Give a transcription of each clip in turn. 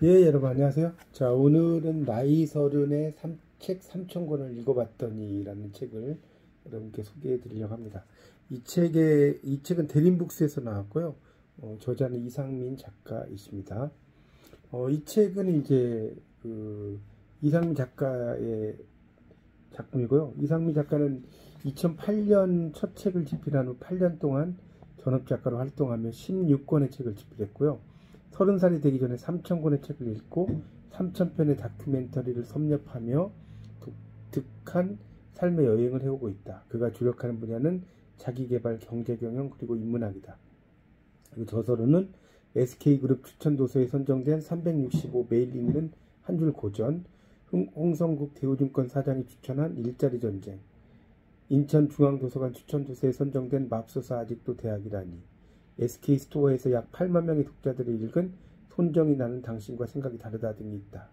예, 여러분 안녕하세요. 자, 오늘은 나이 서른의 책 3,000권을 읽어봤더니라는 책을 여러분께 소개해 드리려고 합니다. 이 책은 대림북스에서 나왔고요. 저자는 이상민 작가이십니다. 이 책은 이제 이상민 작가의 작품이고요. 이상민 작가는 2008년 첫 책을 집필한 후 8년 동안 전업작가로 활동하며 16권의 책을 집필했고요. 30살이 되기 전에 3,000권의 책을 읽고 3,000편의 다큐멘터리를 섭렵하며 독특한 삶의 여행을 해오고 있다. 그가 주력하는 분야는 자기계발, 경제경영, 그리고 인문학이다. 그리고 저서로는 SK그룹 추천도서에 선정된 365 매일 읽는 한 줄 고전, 홍성국 대우증권 사장이 추천한 일자리 전쟁, 인천중앙도서관 추천도서에 선정된 맙소사 아직도 대학이라니, SK스토어에서 약 8만 명의 독자들이 읽은 손정이 나는 당신과 생각이 다르다 등이 있다.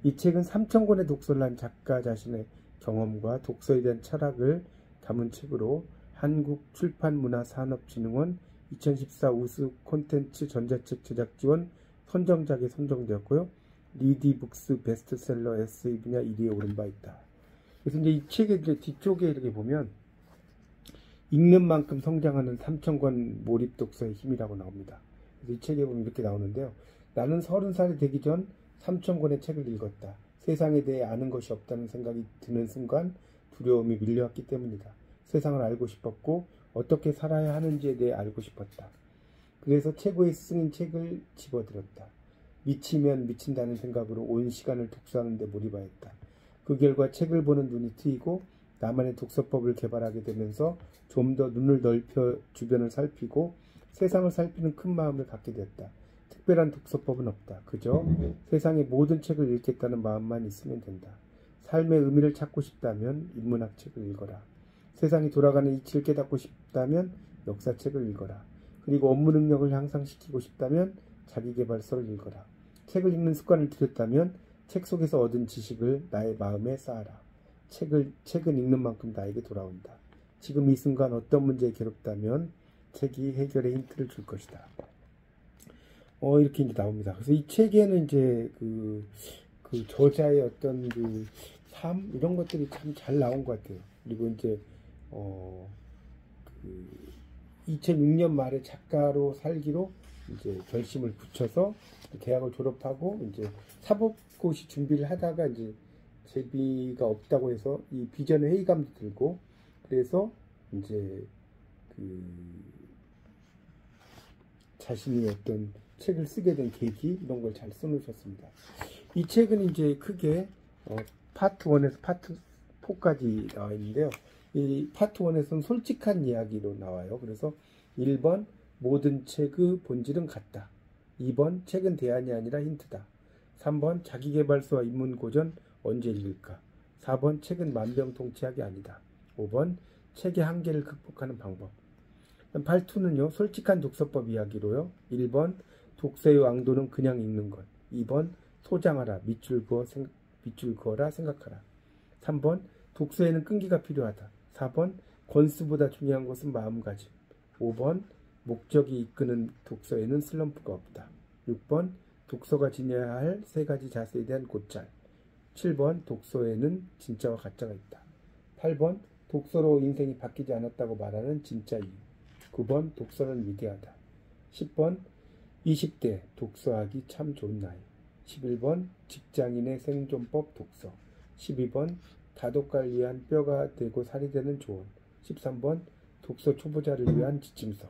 이 책은 3,000권의 독서를 한 작가 자신의 경험과 독서에 대한 철학을 담은 책으로 한국출판문화산업진흥원 2014 우수 콘텐츠 전자책 제작 지원 선정작에 선정되었고요. 리디북스 베스트셀러 에세이 분야 1위에 오른 바 있다. 그래서 이제 이 책의 이제 뒤쪽에 이렇게 보면 읽는 만큼 성장하는 3,000권 몰입 독서의 힘이라고 나옵니다. 그래서 이 책에 보면 이렇게 나오는데요. 나는 30살이 되기 전 3,000권의 책을 읽었다. 세상에 대해 아는 것이 없다는 생각이 드는 순간 두려움이 밀려왔기 때문이다. 세상을 알고 싶었고 어떻게 살아야 하는지에 대해 알고 싶었다. 그래서 최고의 스승인 책을 집어들었다. 미치면 미친다는 생각으로 온 시간을 독서하는 데 몰입하였다. 그 결과 책을 보는 눈이 트이고 나만의 독서법을 개발하게 되면서 좀 더 눈을 넓혀 주변을 살피고 세상을 살피는 큰 마음을 갖게 되었다. 특별한 독서법은 없다. 그저 세상의 모든 책을 읽겠다는 마음만 있으면 된다. 삶의 의미를 찾고 싶다면 인문학 책을 읽어라. 세상이 돌아가는 이치를 깨닫고 싶다면 역사책을 읽어라. 그리고 업무 능력을 향상시키고 싶다면 자기계발서를 읽어라. 책을 읽는 습관을 들였다면 책 속에서 얻은 지식을 나의 마음에 쌓아라. 책은 읽는 만큼 나에게 돌아온다. 지금 이 순간 어떤 문제에 괴롭다면 책이 해결의 힌트를 줄 것이다. 이렇게 이제 나옵니다. 그래서 이 책에는 이제 그 저자의 어떤 삶 이런 것들이 참 잘 나온 것 같아요. 그리고 이제 2006년 말에 작가로 살기로 이제 결심을 붙여서 대학을 졸업하고 이제 사법고시 준비를 하다가 이제 제비가 없다고 해서 이 비전의 회의감도 들고 그래서 이제 자신이 어떤 책을 쓰게 된 계기 이런 걸 잘 써놓으셨습니다. 이 책은 이제 크게 파트 1에서 파트 4까지 나와 있는데요. 이 파트 1에서는 솔직한 이야기로 나와요. 그래서 1번 모든 책의 본질은 같다. 2번 책은 대안이 아니라 힌트다. 3번 자기계발서와 인문고전 언제 읽을까? 4번 책은 만병통치약이 아니다. 5번 책의 한계를 극복하는 방법. 8.2는요. 솔직한 독서법 이야기로요. 1번 독서의 왕도는 그냥 읽는 것. 2번 소장하라. 밑줄 그어라 생각하라. 3번 독서에는 끈기가 필요하다. 4번 권수보다 중요한 것은 마음가짐. 5번 목적이 이끄는 독서에는 슬럼프가 없다. 6번 독서가 지녀야 할 3가지 자세에 대한 곧잘. 7번 독서에는 진짜와 가짜가 있다. 8번 독서로 인생이 바뀌지 않았다고 말하는 진짜 이유. 9번 독서는 위대하다. 10번 20대 독서하기 참 좋은 나이. 11번 직장인의 생존법 독서. 12번 다독가를 위한 뼈가 되고 살이 되는 조언. 13번 독서 초보자를 위한 지침서.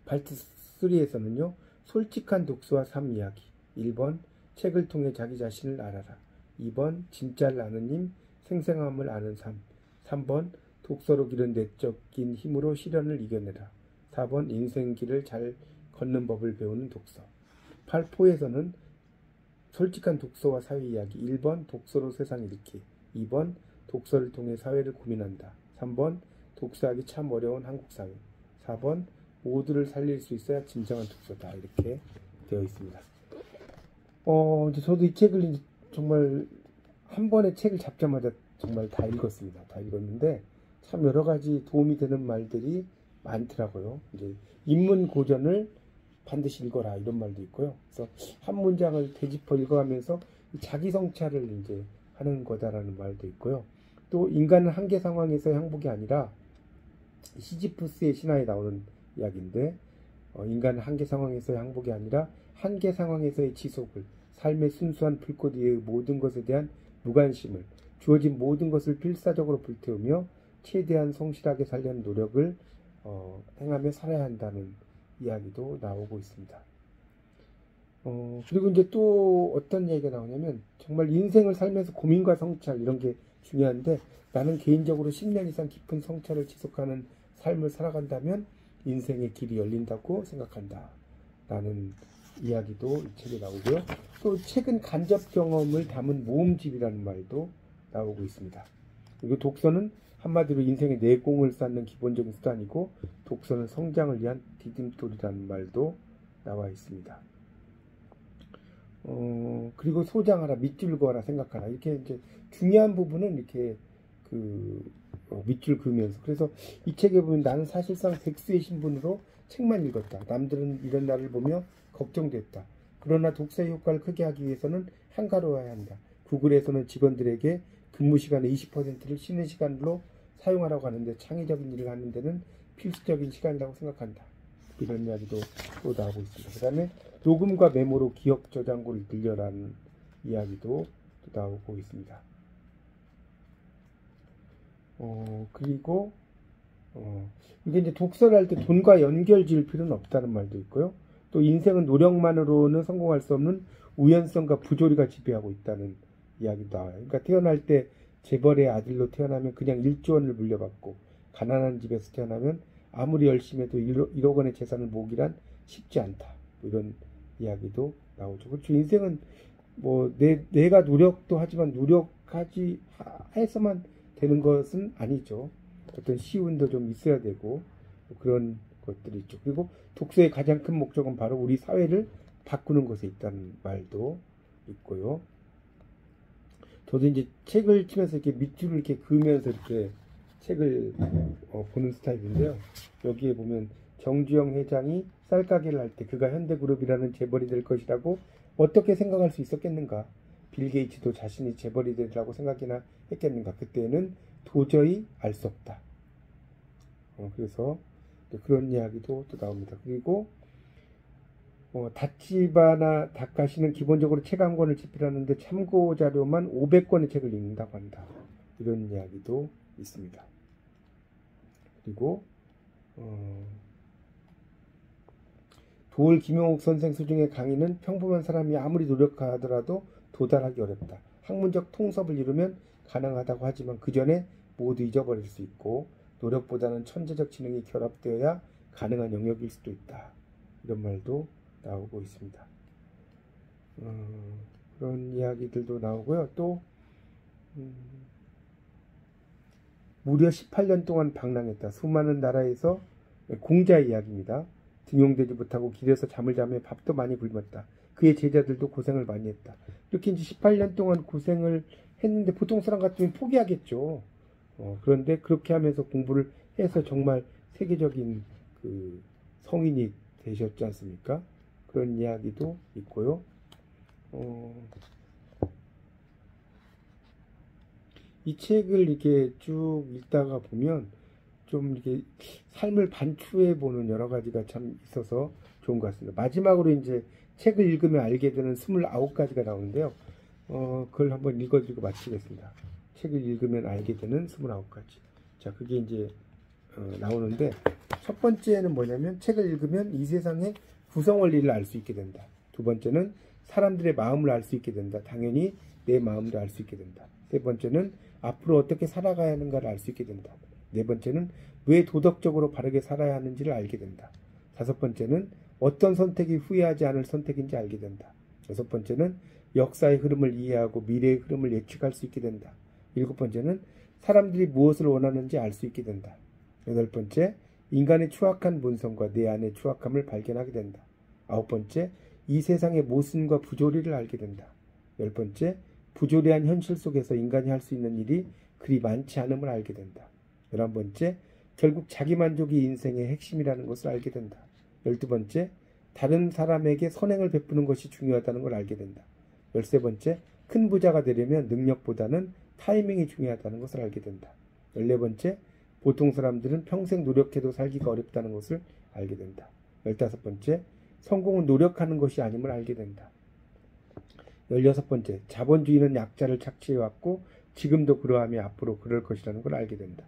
파트 3에서는요. 솔직한 독서와 삶 이야기. 1번 책을 통해 자기 자신을 알아라. 2번 진짜를 아는 힘, 생생함을 아는 삶. 3번 독서로 기른 내적인 힘으로 시련을 이겨내라. 4번 인생길을 잘 걷는 법을 배우는 독서. 8포에서는 솔직한 독서와 사회 이야기. 1번 독서로 세상 읽기. 2번 독서를 통해 사회를 고민한다. 3번 독서하기 참 어려운 한국 사회. 4번 모두를 살릴 수 있어야 진정한 독서다. 이렇게 되어 있습니다. 이제 저도 이 책을 정말 한 번에 책을 잡자마자 정말 다 읽었습니다. 다 읽었는데 참 여러 가지 도움이 되는 말들이 많더라고요. 이제 인문 고전을 반드시 읽어라 이런 말도 있고요. 그래서 한 문장을 되짚어 읽어가면서 자기 성찰을 이제 하는 거다라는 말도 있고요. 또 인간은 한계 상황에서의 항복이 아니라 시지프스의 신화에 나오는 이야기인데 인간은 한계 상황에서의 항복이 아니라 한계 상황에서의 지속을 삶의 순수한 불꽃 위의 모든 것에 대한 무관심을 주어진 모든 것을 필사적으로 불태우며 최대한 성실하게 살려는 노력을 행하며 살아야 한다는 이야기도 나오고 있습니다. 그리고 이제 또 어떤 얘기가 나오냐면 정말 인생을 살면서 고민과 성찰 이런 게 중요한데 나는 개인적으로 10년 이상 깊은 성찰을 지속하는 삶을 살아간다면 인생의 길이 열린다고 생각한다 라는 이야기도 이 책에 나오고요. 또 최근 간접 경험을 담은 모음집이라는 말도 나오고 있습니다. 그리고 독서는 한마디로 인생의 내공을 쌓는 기본적인 수단이고 독서는 성장을 위한 디딤돌이라는 말도 나와 있습니다. 그리고 소장하라, 밑줄 그어라, 생각하라. 이렇게 이제 중요한 부분은 이렇게 밑줄 그으면서. 그래서 이 책에 보면 나는 사실상 백수의 신분으로 책만 읽었다. 남들은 이런 나를 보며 걱정됐다. 그러나 독서의 효과를 크게 하기 위해서는 한가로워야 한다. 구글에서는 직원들에게 근무 시간의 20%를 쉬는 시간으로 사용하라고 하는데 창의적인 일을 하는 데는 필수적인 시간이라고 생각한다. 이런 이야기도 또 나오고 있습니다. 그 다음에 녹음과 메모로 기억 저장고를 늘려라는 이야기도 또 나오고 있습니다. 그리고 이게 이제 독서를 할 때 돈과 연결 지을 필요는 없다는 말도 있고요. 또 인생은 노력만으로는 성공할 수 없는 우연성과 부조리가 지배하고 있다는 이야기도 나와요. 그러니까 태어날 때 재벌의 아들로 태어나면 그냥 1조 원을 물려받고 가난한 집에서 태어나면 아무리 열심히 해도 1억 원의 재산을 모으기란 쉽지 않다. 이런 이야기도 나오죠. 그렇죠. 인생은 뭐 내가 노력도 하지만 노력하지 해서만 되는 것은 아니죠. 어떤 시운도 좀 있어야 되고 그런 것들이 있죠. 그리고 독서의 가장 큰 목적은 바로 우리 사회를 바꾸는 것에 있다는 말도 있고요. 저도 이제 책을 치면서 이렇게 밑줄을 이렇게 그으면서 이렇게 책을 보는 스타일인데요. 여기에 보면 정주영 회장이 쌀가게를 할 때 그가 현대그룹이라는 재벌이 될 것이라고 어떻게 생각할 수 있었겠는가? 빌 게이츠도 자신이 재벌이 되리라고 생각이나 했겠는가? 그때는 도저히 알 수 없다. 그래서 그런 이야기도 또 나옵니다. 그리고 다치바나 다카시는 기본적으로 책 한 권을 집필하는데 참고 자료만 500권의 책을 읽는다고 한다. 이런 이야기도 있습니다. 그리고 도올 김용옥 선생 수중의 강의는 평범한 사람이 아무리 노력하더라도 도달하기 어렵다. 학문적 통섭을 이루면 가능하다고 하지만 그 전에 모두 잊어버릴 수 있고 노력보다는 천재적 지능이 결합되어야 가능한 영역일 수도 있다. 이런 말도 나오고 있습니다. 그런 이야기들도 나오고요. 또 무려 18년 동안 방랑했다. 수많은 나라에서 공자의 이야기입니다. 등용되지 못하고 길에서 잠을 자며 밥도 많이 굶었다. 그의 제자들도 고생을 많이 했다. 이렇게 이제 18년 동안 고생을 했는데 보통 사람 같으면 포기하겠죠. 그런데 그렇게 하면서 공부를 해서 정말 세계적인 그 성인이 되셨지 않습니까? 그런 이야기도 있고요. 이 책을 이렇게 쭉 읽다가 보면 좀 이렇게 삶을 반추해 보는 여러 가지가 참 있어서 좋은 것 같습니다. 마지막으로 이제 책을 읽으면 알게 되는 29가지가 나오는데요. 그걸 한번 읽어드리고 마치겠습니다. 책을 읽으면 알게 되는 29가지. 자, 그게 이제 나오는데 첫 번째는 뭐냐면 책을 읽으면 이 세상의 구성 원리를 알 수 있게 된다. 두 번째는 사람들의 마음을 알 수 있게 된다. 당연히 내 마음도 알 수 있게 된다. 세 번째는 앞으로 어떻게 살아가야 하는가를 알 수 있게 된다. 네 번째는 왜 도덕적으로 바르게 살아야 하는지를 알게 된다. 다섯 번째는 어떤 선택이 후회하지 않을 선택인지 알게 된다. 여섯 번째는 역사의 흐름을 이해하고 미래의 흐름을 예측할 수 있게 된다. 일곱 번째는 사람들이 무엇을 원하는지 알 수 있게 된다. 여덟 번째, 인간의 추악한 본성과 내 안의 추악함을 발견하게 된다. 아홉 번째, 이 세상의 모순과 부조리를 알게 된다. 열 번째, 부조리한 현실 속에서 인간이 할 수 있는 일이 그리 많지 않음을 알게 된다. 11번째, 결국 자기만족이 인생의 핵심이라는 것을 알게 된다. 12번째, 다른 사람에게 선행을 베푸는 것이 중요하다는 걸 알게 된다. 13번째, 큰 부자가 되려면 능력보다는 타이밍이 중요하다는 것을 알게 된다. 14번째, 보통 사람들은 평생 노력해도 살기가 어렵다는 것을 알게 된다. 15번째, 성공은 노력하는 것이 아님을 알게 된다. 16번째, 자본주의는 약자를 착취해왔고 지금도 그러하며 앞으로 그럴 것이라는 걸 알게 된다.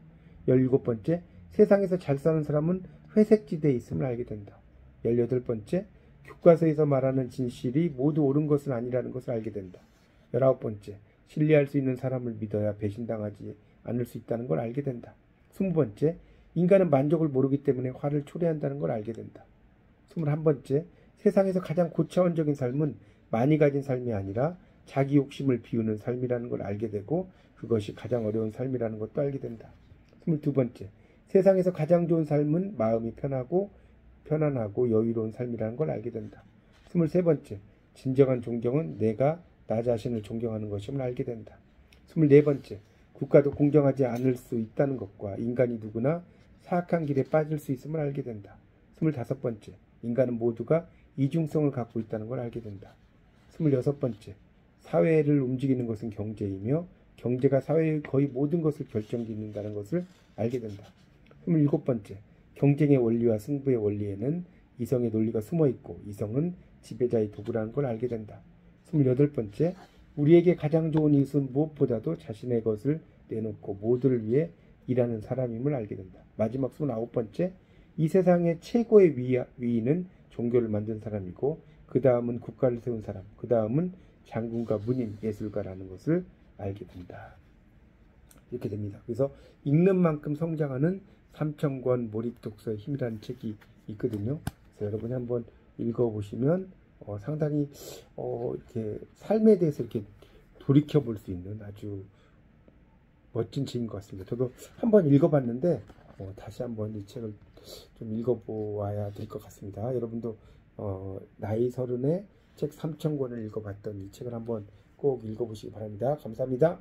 17번째, 세상에서 잘 사는 사람은 회색지대에 있음을 알게 된다. 18번째, 교과서에서 말하는 진실이 모두 옳은 것은 아니라는 것을 알게 된다. 19번째, 신뢰할 수 있는 사람을 믿어야 배신당하지 않을 수 있다는 걸 알게 된다. 20번째, 인간은 만족을 모르기 때문에 화를 초래한다는 걸 알게 된다. 21번째, 세상에서 가장 고차원적인 삶은 많이 가진 삶이 아니라 자기 욕심을 비우는 삶이라는 걸 알게 되고 그것이 가장 어려운 삶이라는 것도 알게 된다. 22번째, 세상에서 가장 좋은 삶은 마음이 편안하고 여유로운 삶이라는 걸 알게 된다. 23번째, 진정한 존경은 내가 나 자신을 존경하는 것임을 알게 된다. 24번째, 국가도 공정하지 않을 수 있다는 것과 인간이 누구나 사악한 길에 빠질 수 있음을 알게 된다. 25번째, 인간은 모두가 이중성을 갖고 있다는 걸 알게 된다. 26번째, 사회를 움직이는 것은 경제이며 경제가 사회의 거의 모든 것을 결정짓는다는 것을 알게 된다. 27번째, 경쟁의 원리와 승부의 원리에는 이성의 논리가 숨어있고 이성은 지배자의 도구라는 걸 알게 된다. 28번째, 우리에게 가장 좋은 이웃은 무엇보다도 자신의 것을 내놓고 모두를 위해 일하는 사람임을 알게 된다. 마지막 29번째, 이 세상의 최고의 위인은 종교를 만든 사람이고 그 다음은 국가를 세운 사람, 그 다음은 장군과 문인, 예술가라는 것을 알게 된다. 이렇게 됩니다. 그래서 읽는 만큼 성장하는 삼천권 몰입독서의 힘이라는 책이 있거든요. 그래서 여러분이 한번 읽어보시면 상당히 이렇게 삶에 대해서 이렇게 돌이켜 볼 수 있는 아주 멋진 책인 것 같습니다. 저도 한번 읽어봤는데 다시 한번 이 책을 좀 읽어보아야 될 것 같습니다. 여러분도 나이 30에 책 3000권을 읽어봤던 이 책을 한번 꼭 읽어보시기 바랍니다. 감사합니다.